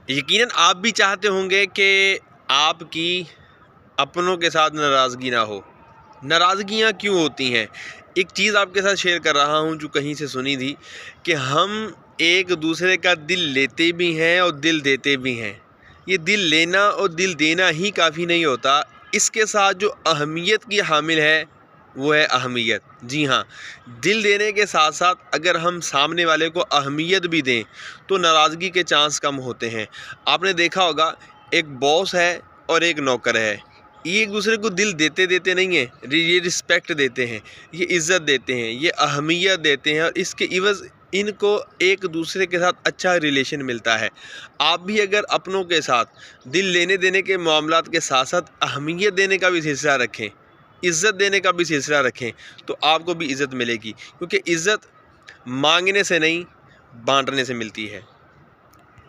यकीनन आप भी चाहते होंगे कि आपकी अपनों के साथ नाराज़गी ना हो। नाराज़गियाँ क्यों होती हैं? एक चीज़ आपके साथ शेयर कर रहा हूँ जो कहीं से सुनी थी कि हम एक दूसरे का दिल लेते भी हैं और दिल देते भी हैं। ये दिल लेना और दिल देना ही काफ़ी नहीं होता, इसके साथ जो अहमियत की हामिल है वो है अहमियत। जी हाँ, दिल देने के साथ साथ अगर हम सामने वाले को अहमियत भी दें तो नाराज़गी के चांस कम होते हैं। आपने देखा होगा, एक बॉस है और एक नौकर है, ये एक दूसरे को दिल देते देते नहीं है, ये रिस्पेक्ट देते हैं, ये इज़्ज़त देते हैं, ये अहमियत देते हैं और इसके इवज़ इनको एक दूसरे के साथ अच्छा रिलेशन मिलता है। आप भी अगर अपनों के साथ दिल लेने देने के मामलात के साथ साथ अहमियत देने का भी सिलसिला रखें, इज़्ज़त देने का भी सिलसिला रखें, तो आपको भी इज़्ज़त मिलेगी, क्योंकि इज़्ज़त मांगने से नहीं, बांटने से मिलती है।